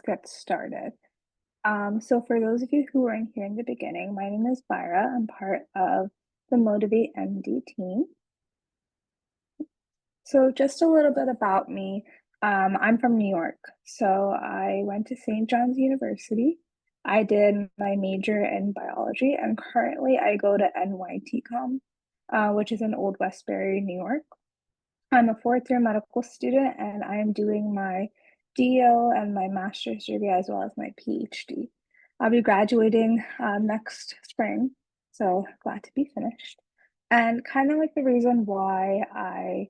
get started. So for those of you who weren't here in the beginning, my name is Byra. I'm part of the Motivate MD team. So just a little bit about me. I'm from New York, so I went to St. John's University. I did my major in biology, and currently I go to NYTCOM, which is in Old Westbury, New York. I'm a fourth year medical student, and I am doing my DO and my master's degree as well as my PhD. I'll be graduating next spring, so glad to be finished. And kind of like the reason why I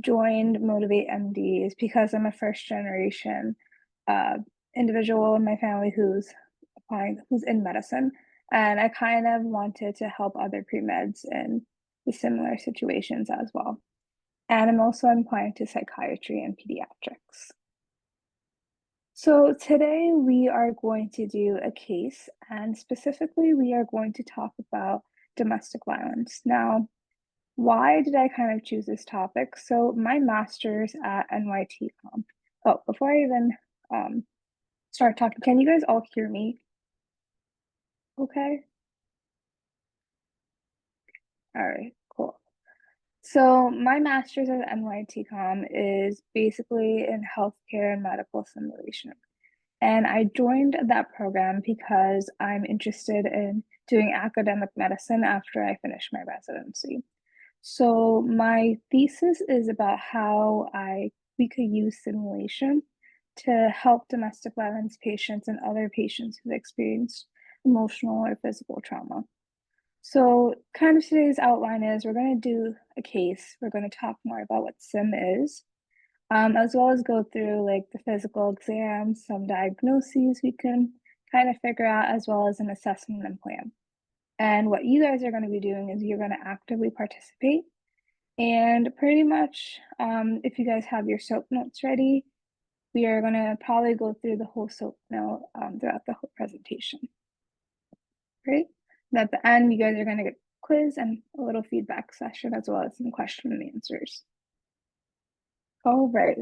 joined Motivate MD is because I'm a first generation uh, individual in my family who's in medicine, and I kind of wanted to help other pre-meds in the similar situations as well. And I'm also applying to psychiatry and pediatrics. So today we are going to do a case, and specifically we are going to talk about domestic violence. Now, why did I kind of choose this topic? So my master's at NYTCOM. Oh, before I even start talking, can you guys all hear me? Okay. All right, cool. So my master's at NYTCOM is basically in healthcare and medical simulation. And I joined that program because I'm interested in doing academic medicine after I finish my residency. So my thesis is about how we could use simulation to help domestic violence patients and other patients who've experienced emotional or physical trauma. So kind of today's outline is we're going to do a case. We're going to talk more about what sim is, as well as go through like the physical exams, some diagnoses we can kind of figure out, as well as an assessment and plan. And what you guys are going to be doing is you're going to actively participate. And pretty much, if you guys have your SOAP notes ready, we are going to probably go through the whole SOAP note throughout the whole presentation. Right? And at the end, you guys are going to get a quiz and a little feedback session, as well as some question and answers. All right.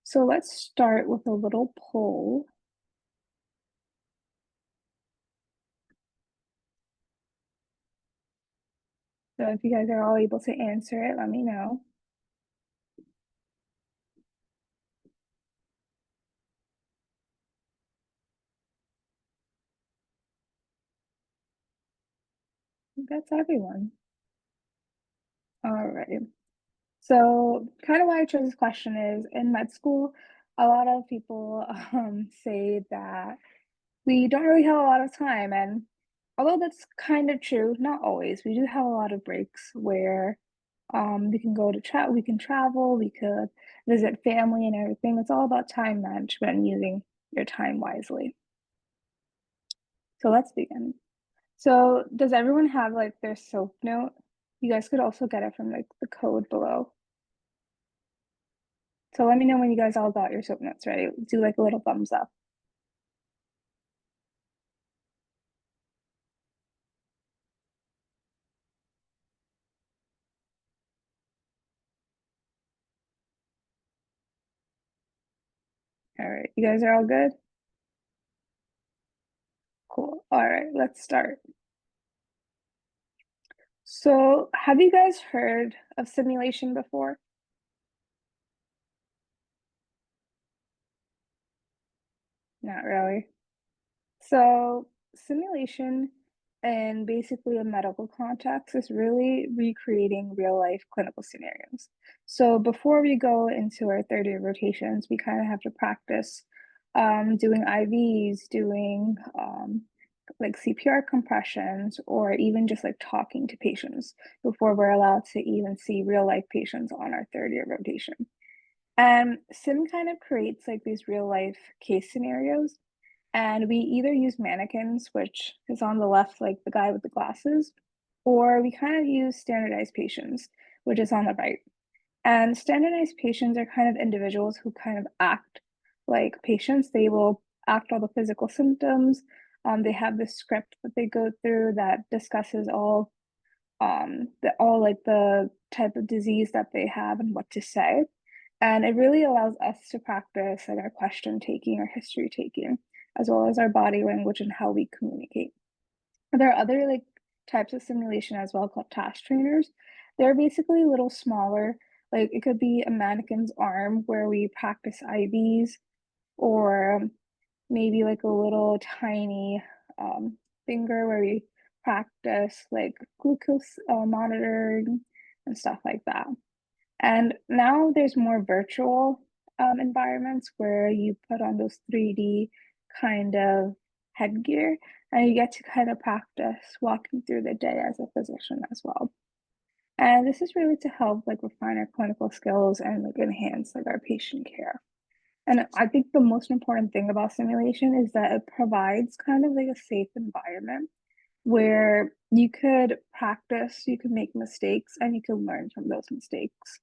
So let's start with a little poll. So if you guys are all able to answer it, let me know. That's everyone. All right. So kind of why I chose this question is in med school, a lot of people say that we don't really have a lot of time. And although that's kind of true, not always, we do have a lot of breaks where we can go to chat, we can travel, we could visit family and everything. It's all about time management and using your time wisely. So let's begin. So does everyone have like their SOAP note? You guys could also get it from like the code below. So let me know when you guys all got your SOAP notes ready. Do like a little thumbs up. All right, you guys are all good? Cool. All right, let's start. So have you guys heard of simulation before? Not really. So simulation in basically a medical context is really recreating real life clinical scenarios. So before we go into our third year rotations, we kind of have to practice doing IVs, doing like CPR compressions, or even just like talking to patients before we're allowed to even see real life patients on our third year rotation. And sim kind of creates like these real life case scenarios, and we either use mannequins, which is on the left, like the guy with the glasses, or we kind of use standardized patients, which is on the right. And standardized patients are kind of individuals who kind of act like patients. They will act all the physical symptoms. They have this script that they go through that discusses all like the type of disease that they have and what to say. And it really allows us to practice like our question taking, our history taking, as well as our body language and how we communicate. There are other like types of simulation as well called task trainers. They're basically a little smaller. Like it could be a mannequin's arm where we practice IVs, or maybe like a little tiny finger where we practice like glucose monitoring and stuff like that. And now there's more virtual environments where you put on those 3D kind of headgear and you get to kind of practice walking through the day as a physician as well. And this is really to help like refine our clinical skills and like enhance like our patient care. And I think the most important thing about simulation is that it provides kind of like a safe environment where you could practice, you can make mistakes, and you can learn from those mistakes.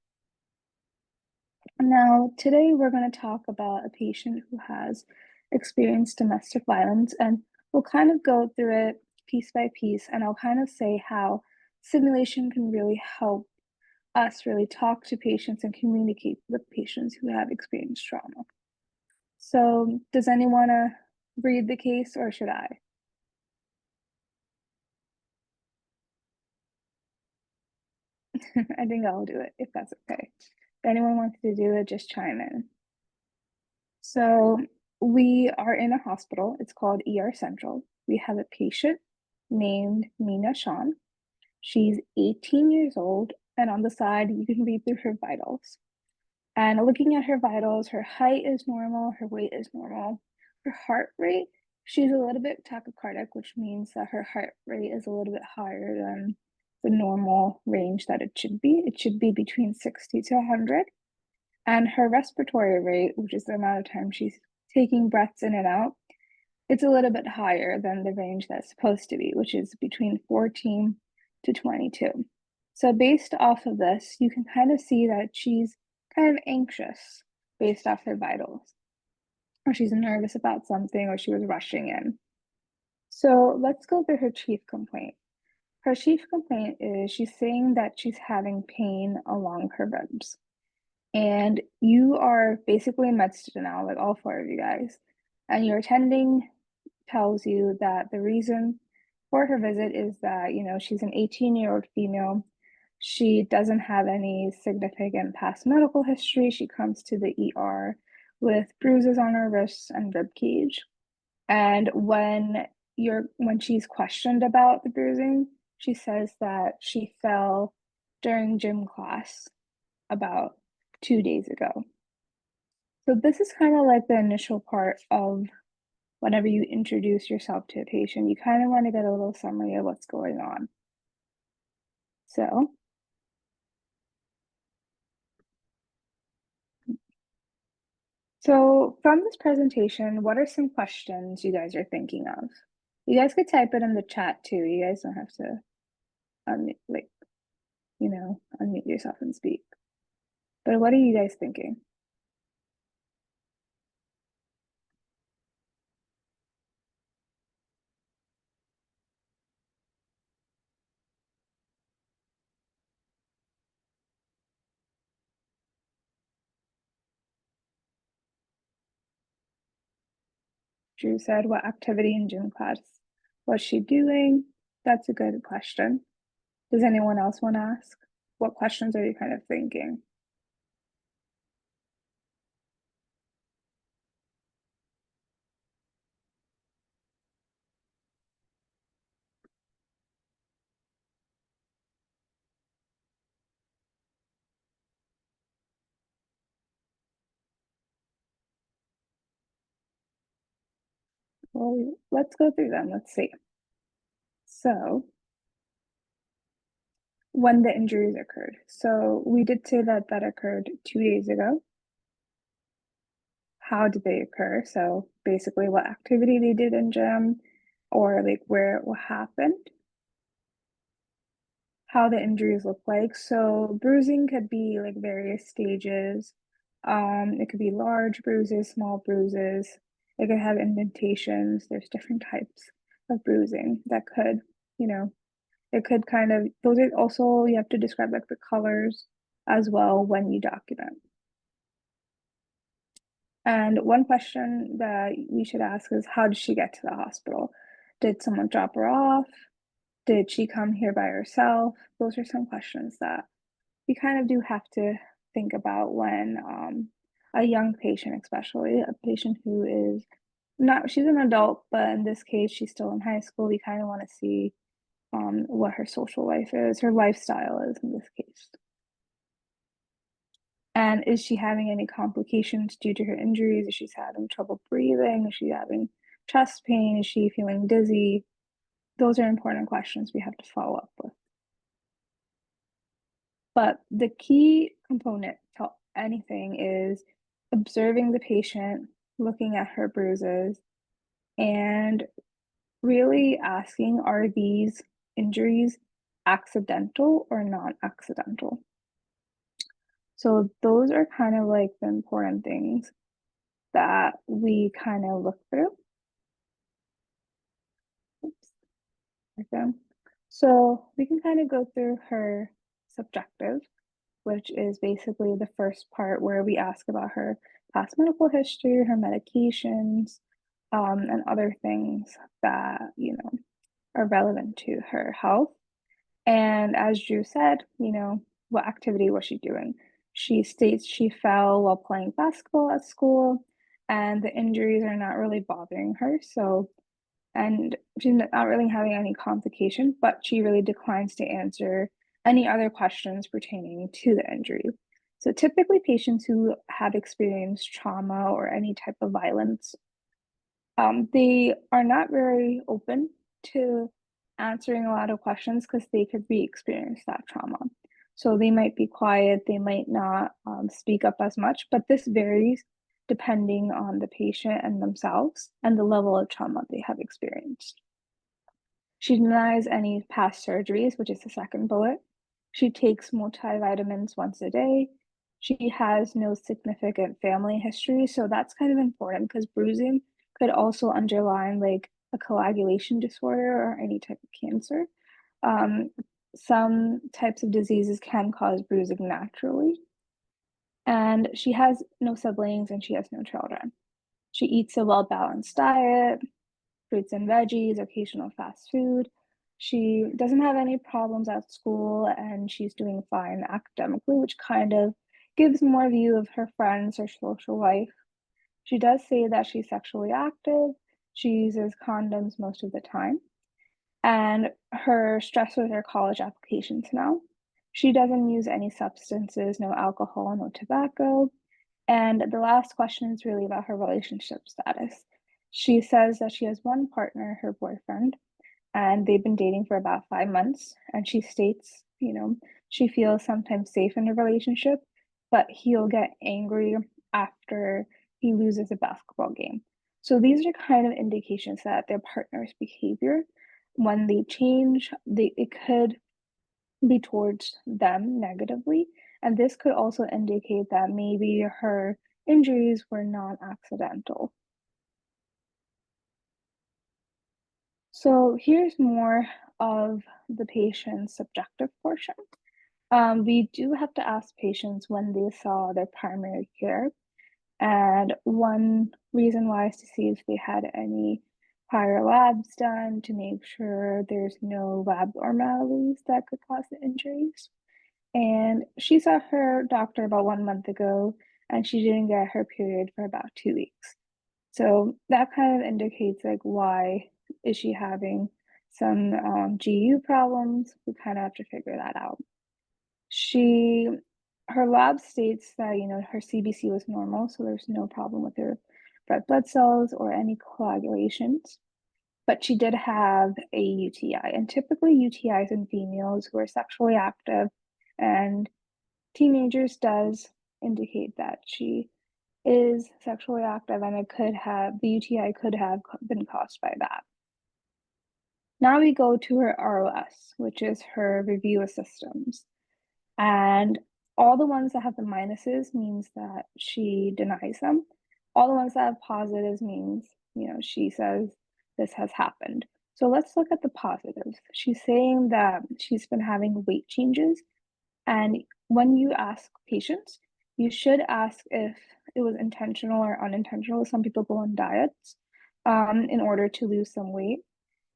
Now, today we're going to talk about a patient who has experienced domestic violence, and we'll kind of go through it piece by piece, and I'll kind of say how simulation can really help us really talk to patients and communicate with patients who have experienced trauma. So, does anyone read the case or should I? I think I'll do it if that's okay. If anyone wants to do it, just chime in. So we are in a hospital. It's called ER Central. We have a patient named Mina Sean. She's 18 years old, and on the side, you can read through her vitals. And looking at her vitals, her height is normal, her weight is normal. Her heart rate, she's a little bit tachycardic, which means that her heart rate is a little bit higher than the normal range that it should be. It should be between 60 to 100. And her respiratory rate, which is the amount of time she's taking breaths in and out, it's a little bit higher than the range that's supposed to be, which is between 14 to 22. So, based off of this, you can kind of see that she's kind of anxious based off her vitals, or she's nervous about something, or she was rushing in. So, let's go through her chief complaint. Her chief complaint is she's saying that she's having pain along her ribs. And you are basically a med student now, like all four of you guys, and your attending tells you that the reason for her visit is that, she's an 18-year-old female. She doesn't have any significant past medical history. She comes to the ER with bruises on her wrists and rib cage. And when she's questioned about the bruising, she says that she fell during gym class about 2 days ago. So this is kind of like the initial part of whenever you introduce yourself to a patient, you kind of want to get a little summary of what's going on. So from this presentation, what are some questions you guys are thinking of? You guys could type it in the chat too. You guys don't have to unmute, unmute yourself and speak. But what are you guys thinking? Drew said, what activity in gym class was she doing? That's a good question. Does anyone else want to ask? What questions are you kind of thinking? Well, let's go through them. Let's see. So, when the injuries occurred. So, we did say that that occurred 2 days ago. How did they occur? So, basically, what activity they did in gym, or like where what happened, how the injuries look like. So, bruising could be like various stages. It could be large bruises, small bruises. It could have indentations. There's different types of bruising that could, you know, it could kind of, those are also, you have to describe like the colors as well when you document. And one question that we should ask is, how did she get to the hospital? Did someone drop her off? Did she come here by herself? Those are some questions that we kind of do have to think about when a young patient, especially a patient who is not, she's an adult, but in this case, she's still in high school. We kind of want to see what her social life is, her lifestyle is in this case. And is she having any complications due to her injuries? Is she having trouble breathing? Is she having chest pain? Is she feeling dizzy? Those are important questions we have to follow up with. But the key component to anything is observing the patient, looking at her bruises, and really asking, are these injuries accidental or non-accidental? So those are kind of like the important things that we kind of look through. Oops, okay. So we can kind of go through her subjective, which is basically the first part where we ask about her past medical history, her medications, and other things that, are relevant to her health. And as Drew said, what activity was she doing? She states she fell while playing basketball at school, and the injuries are not really bothering her. So, and she's not really having any complication, but she really declines to answer any other questions pertaining to the injury. So, typically, patients who have experienced trauma or any type of violence, they are not very open to answering a lot of questions because they could re-experience that trauma. So they might be quiet, they might not speak up as much, but this varies depending on the patient and themselves and the level of trauma they have experienced. She denies any past surgeries, which is the second bullet. She takes multivitamins once a day. She has no significant family history, so that's kind of important because bruising could also underline like a coagulation disorder or any type of cancer. Um, some types of diseases can cause bruising naturally. And she has no siblings and she has no children. She eats a well balanced diet, fruits and veggies, occasional fast food. She doesn't have any problems at school and she's doing fine academically, which kind of gives more view of her friends, her social life. She does say that she's sexually active. She uses condoms most of the time. And her stressors are college applications now. She doesn't use any substances, no alcohol, no tobacco. And the last question is really about her relationship status. She says that she has one partner, her boyfriend, and they've been dating for about 5 months. And she states, she feels sometimes safe in a relationship, but he'll get angry after he loses a basketball game. So these are kind of indications that their partner's behavior, when they change, it could be towards them negatively. And this could also indicate that maybe her injuries were non accidental. So here's more of the patient's subjective portion. We do have to ask patients when they saw their primary care. And one reason why is to see if they had any prior labs done to make sure there's no lab abnormalities that could cause the injuries. And she saw her doctor about 1 month ago, and she didn't get her period for about 2 weeks. So that kind of indicates like why is she having some GU problems? We kind of have to figure that out. She her lab states that her CBC was normal, so there's no problem with her red blood cells or any coagulations. But she did have a UTI, and typically UTIs in females who are sexually active and teenagers does indicate that she is sexually active and the UTI could have been caused by that. Now we go to her ROS, which is her review of systems. And all the ones that have the minuses means that she denies them. All the ones that have positives means, she says this has happened. So let's look at the positives. She's saying that she's been having weight changes. And when you ask patients, you should ask if it was intentional or unintentional. Some people go on diets in order to lose some weight.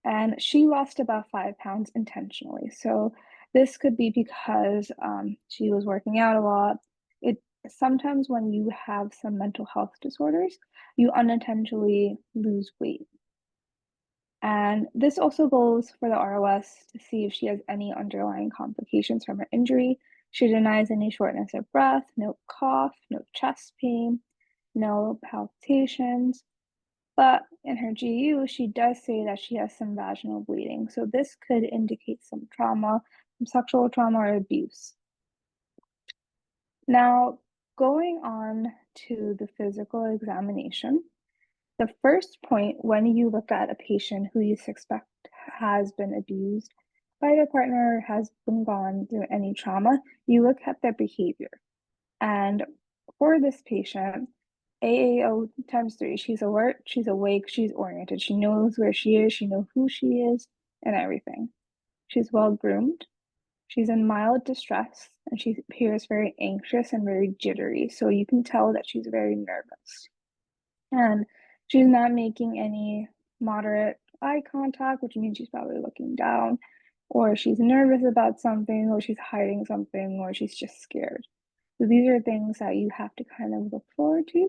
And she lost about 5 pounds intentionally. So this could be because she was working out a lot. It sometimes when you have some mental health disorders, you unintentionally lose weight. And this also goes for the ROS to see if she has any underlying complications from her injury. She denies any shortness of breath, no cough, no chest pain, no palpitations. But in her GU, she does say that she has some vaginal bleeding. So this could indicate some trauma, some sexual trauma or abuse. Now, going on to the physical examination, the first point when you look at a patient who you suspect has been abused by their partner, has been gone through any trauma, you look at their behavior. And for this patient, AAO times 3, she's alert, she's awake, she's oriented, she knows where she is, she knows who she is, and everything. She's well groomed, she's in mild distress, and she appears very anxious and very jittery. So you can tell that she's very nervous. And she's not making any moderate eye contact, which means she's probably looking down, or she's nervous about something, or she's hiding something, or she's just scared. So these are things that you have to kind of look forward to,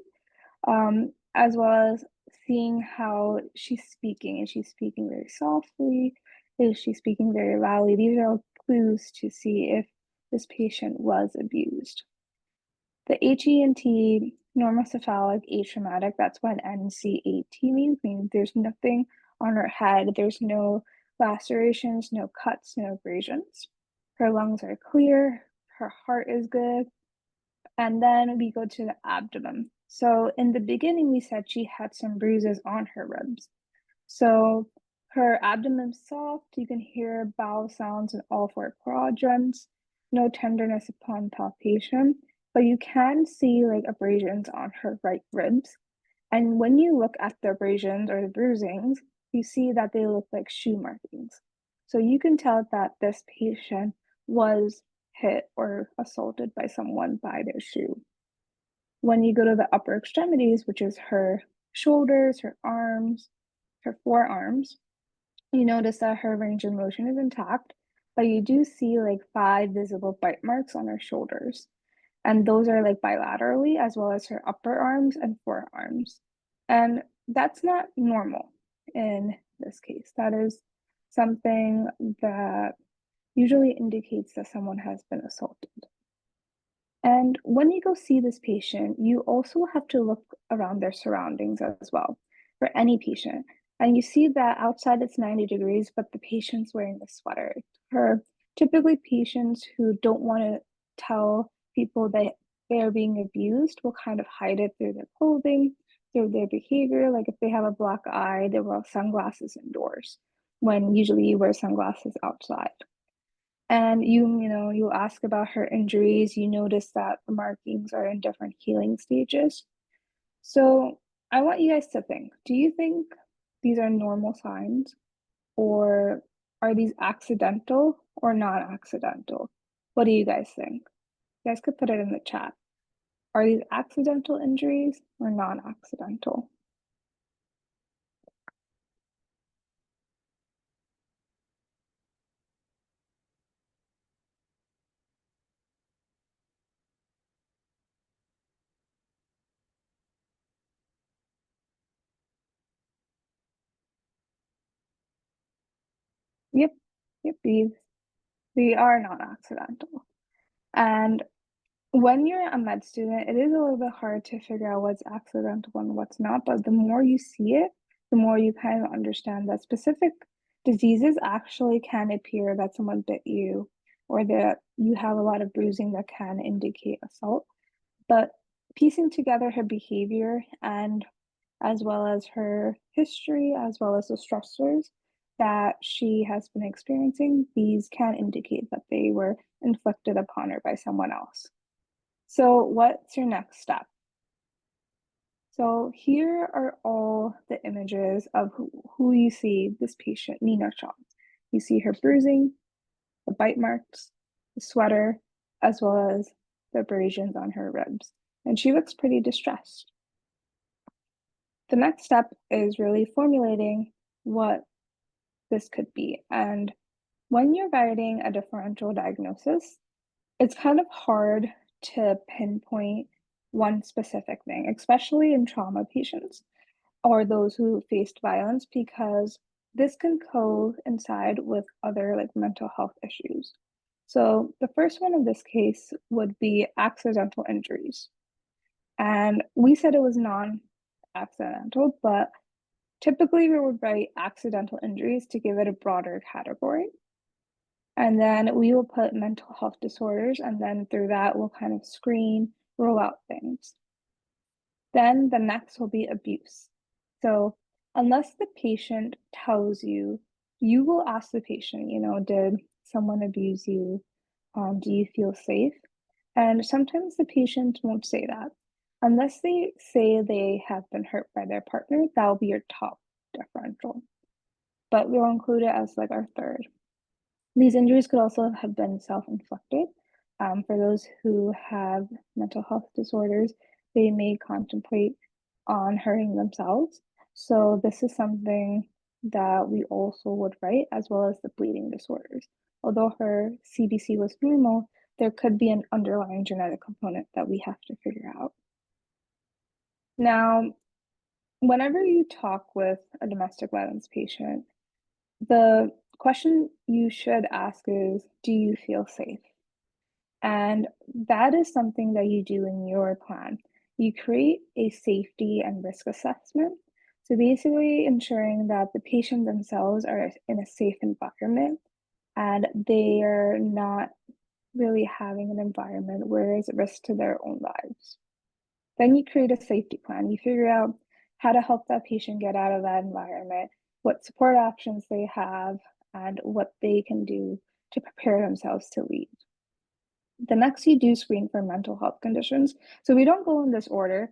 as well as seeing how she's speaking. Is she speaking very softly? Is she speaking very loudly? These are all clues to see if this patient was abused. The HENT, normocephalic, atraumatic, that's what NCAT means there's nothing on her head, there's no lacerations, no cuts, no abrasions. Her lungs are clear, her heart is good. And then we go to the abdomen. So in the beginning, we said she had some bruises on her ribs. So her abdomen's soft, you can hear bowel sounds in all 4 quadrants, no tenderness upon palpation, but you can see like abrasions on her right ribs. And when you look at the abrasions or the bruisings, you see that they look like shoe markings. So you can tell that this patient was hit or assaulted by someone by their shoe. When you go to the upper extremities, which is her shoulders, her arms, her forearms, you notice that her range of motion is intact, but you do see like 5 visible bite marks on her shoulders. And those are like bilaterally, as well as her upper arms and forearms. And that's not normal in this case. That is something that usually indicates that someone has been assaulted. And when you go see this patient, you also have to look around their surroundings as well for any patient. And you see that outside it's 90 degrees, but the patient's wearing a sweater. For typically patients who don't want to tell people that they're being abused will kind of hide it through their clothing, through their behavior. Like if they have a black eye, they wear sunglasses indoors when usually you wear sunglasses outside. And you ask about her injuries, you notice that the markings are in different healing stages. So I want you guys to think, do you think these are normal signs, or are these accidental or non-accidental? What do you guys think? You guys could put it in the chat. Are these accidental injuries or non-accidental? Yep, yep, these are non-accidental. And when you're a med student, it is a little bit hard to figure out what's accidental and what's not, but the more you see it, the more you kind of understand that specific diseases actually can appear that someone bit you or that you have a lot of bruising that can indicate assault. But piecing together her behavior and as well as her history, as well as the stressors that she has been experiencing, these can indicate that they were inflicted upon her by someone else. So what's your next step? So here are all the images of who you see this patient, Nina Shaw. You see her bruising, the bite marks, the sweater, as well as the abrasions on her ribs. and she looks pretty distressed. The next step is really formulating what this could be. And when you're writing a differential diagnosis, it's kind of hard to pinpoint one specific thing, especially in trauma patients or those who faced violence, because this can coincide with other like mental health issues. So the first one in this case would be accidental injuries. And we said it was non-accidental, but typically we would write accidental injuries to give it a broader category. And then we will put mental health disorders, and then through that, we'll kind of screen, rule out things. Then the next will be abuse. So unless the patient tells you, you will ask the patient, did someone abuse you? Do you feel safe? And sometimes the patient won't say that. Unless they say they have been hurt by their partner, that will be your top differential. But we'll include it as like our third. These injuries could also have been self-inflicted. For those who have mental health disorders, they may contemplate on hurting themselves. So this is something that we also would write, as well as the bleeding disorders. Although her CBC was normal, there could be an underlying genetic component that we have to figure out. Now, whenever you talk with a domestic violence patient, the question you should ask is, do you feel safe? And that is something that you do in your plan. You create a safety and risk assessment. So basically ensuring that the patient themselves are in a safe environment and they are not really having an environment where it's a risk to their own lives. Then you create a safety plan. You figure out how to help that patient get out of that environment, what support options they have, and what they can do to prepare themselves to leave. The next you do screen for mental health conditions. So we don't go in this order,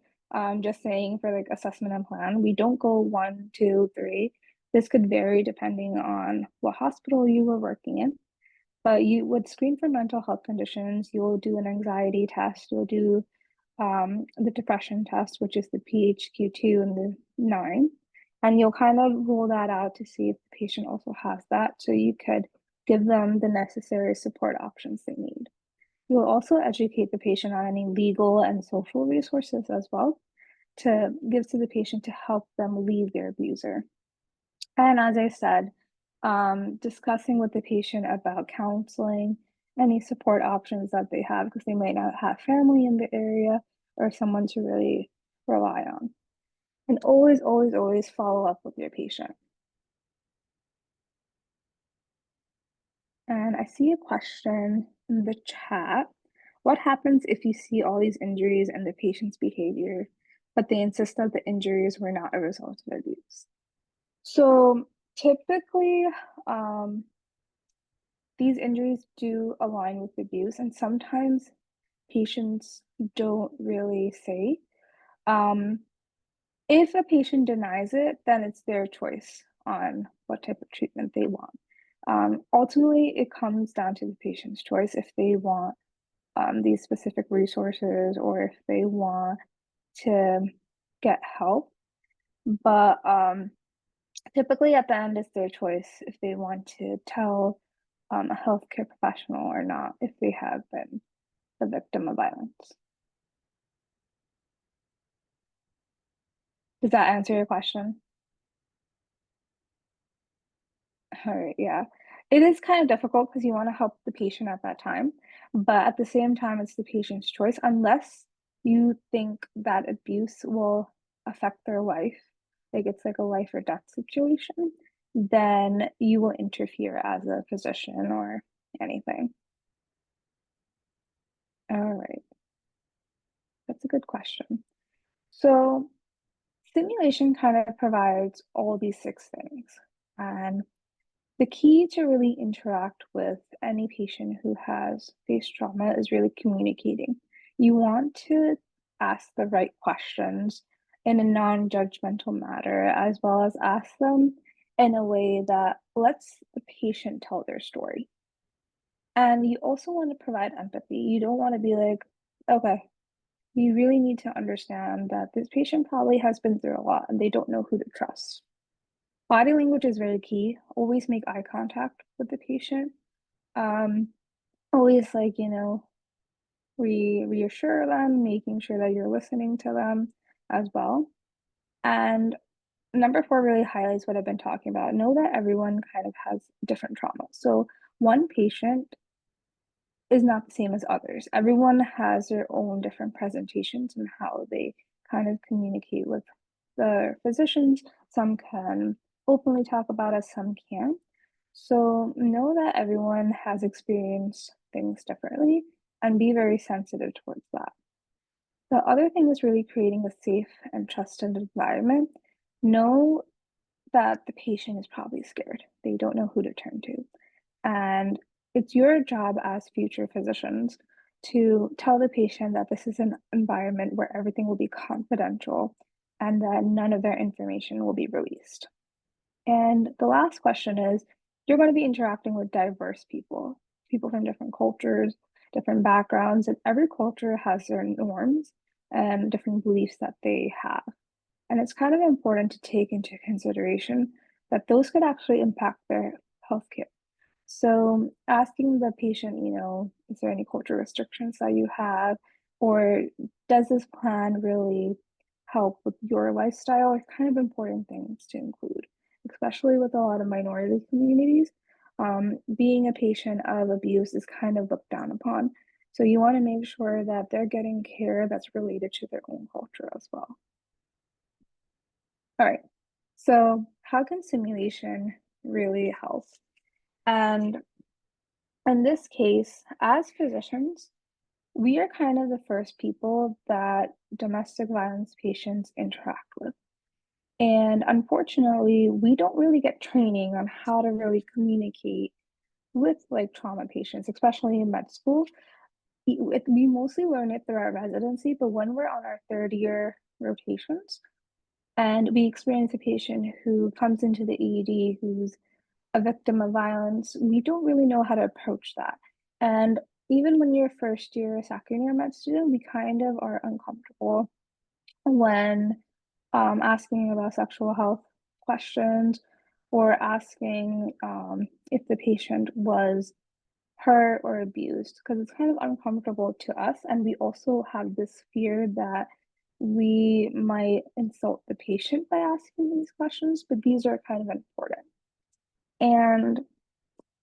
just saying for like assessment and plan. We don't go one, two, three. This could vary depending on what hospital you were working in. But you would screen for mental health conditions. You'll do an anxiety test. You'll do the depression test, which is the PHQ-2 and the 9. And you'll kind of rule that out to see if the patient also has that. So you could give them the necessary support options they need. You'll also educate the patient on any legal and social resources as well to give to the patient to help them leave their abuser. And as I said, discussing with the patient about counseling, any support options that they have, because they might not have family in the area or someone to really rely on. And always, always, always follow up with your patient. And I see a question in the chat. What happens if you see all these injuries and the patient's behavior, but they insist that the injuries were not a result of abuse? So typically, these injuries do align with abuse, and sometimes patients don't really say. Um, if a patient denies it, then it's their choice on what type of treatment they want. Ultimately, it comes down to the patient's choice if they want these specific resources or if they want to get help. But typically, at the end, it's their choice if they want to tell a healthcare professional or not if they have been the victim of violence. Does that answer your question? All right, yeah. It is kind of difficult because you want to help the patient at that time, but at the same time, it's the patient's choice unless you think that abuse will affect their life, like it's like a life or death situation, then you will interfere as a physician or anything. All right, that's a good question. So, simulation kind of provides all these six things. And the key to really interact with any patient who has faced trauma is really communicating. You want to ask the right questions in a non-judgmental manner, as well as ask them in a way that lets the patient tell their story. And you also want to provide empathy. You don't want to be like, okay, we really need to understand that this patient probably has been through a lot and they don't know who to trust. Body language is very key. Always make eye contact with the patient. Um, Always reassure them, making sure that you're listening to them as well. And number 4 really highlights what I've been talking about. Know that everyone kind of has different trauma. So one patient is not the same as others. Everyone has their own different presentations and how they kind of communicate with the physicians. Some can openly talk about it, some can't. So know that everyone has experienced things differently and be very sensitive towards that. The other thing is really creating a safe and trusted environment. Know that the patient is probably scared. They don't know who to turn to. And it's your job as future physicians to tell the patient that this is an environment where everything will be confidential and that none of their information will be released. And the last question is you're going to be interacting with diverse people, people from different cultures, different backgrounds, and every culture has their norms and different beliefs that they have. And it's kind of important to take into consideration that those could actually impact their healthcare. So asking the patient, is there any cultural restrictions that you have, or does this plan really help with your lifestyle are kind of important things to include, especially with a lot of minority communities. Being a patient of abuse is kind of looked down upon. So you want to make sure that they're getting care that's related to their own culture as well. All right. So how can simulation really help? And in this case, as physicians, we are kind of the first people that domestic violence patients interact with. And unfortunately, we don't really get training on how to really communicate with like trauma patients, especially in med school. We mostly learn it through our residency, but when we're on our third year rotations and we experience a patient who comes into the ED who's a victim of violence, we don't really know how to approach that. And even when you're first year, second year med student, we kind of are uncomfortable when asking about sexual health questions or asking if the patient was hurt or abused because it's kind of uncomfortable to us. And we also have this fear that we might insult the patient by asking these questions, but these are kind of important. And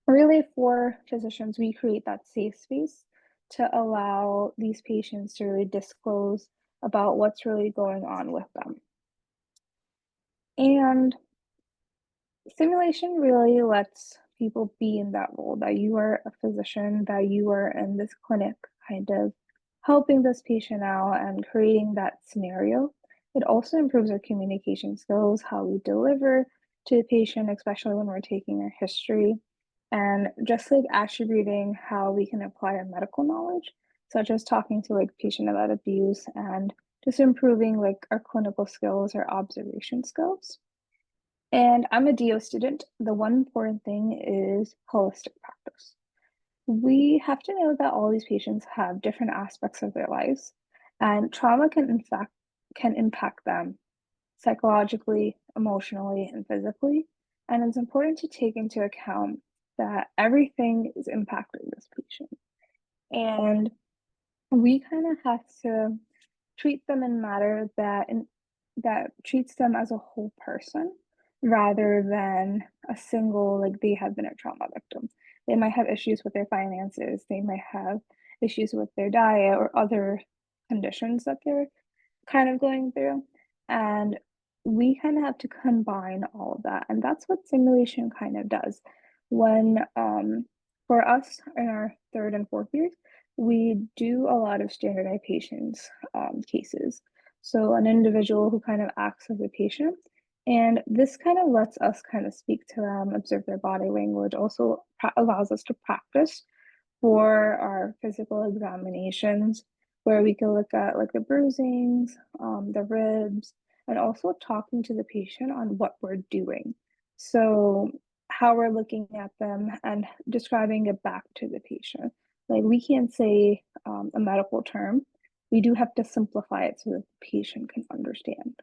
really, for physicians, we create that safe space to allow these patients to really disclose about what's really going on with them. And simulation really lets people be in that role that you are a physician, that you are in this clinic, kind of helping this patient out and creating that scenario. It also improves our communication skills, how we deliver to the patient, especially when we're taking their history, and just like attributing how we can apply our medical knowledge, such as talking to like patient about abuse and just improving like our clinical skills, our observation skills. And I'm a DO student. The one important thing is holistic practice. We have to know that all these patients have different aspects of their lives, and trauma can in fact can impact them psychologically, emotionally, and physically. And it's important to take into account that everything is impacting this patient. And we kind of have to treat them in a manner that treats them as a whole person rather than a single like they have been a trauma victim. They might have issues with their finances, they might have issues with their diet or other conditions that they're kind of going through. And we kind of have to combine all of that. And that's what simulation kind of does. When for us in our third and fourth years, we do a lot of standardized patients cases. So an individual who kind of acts as a patient. And this kind of lets us kind of speak to them, observe their body language, also allows us to practice for our physical examinations where we can look at like the bruisings, the ribs, and also talking to the patient on what we're doing. So how we're looking at them and describing it back to the patient. Like we can't say a medical term. we do have to simplify it so that the patient can understand.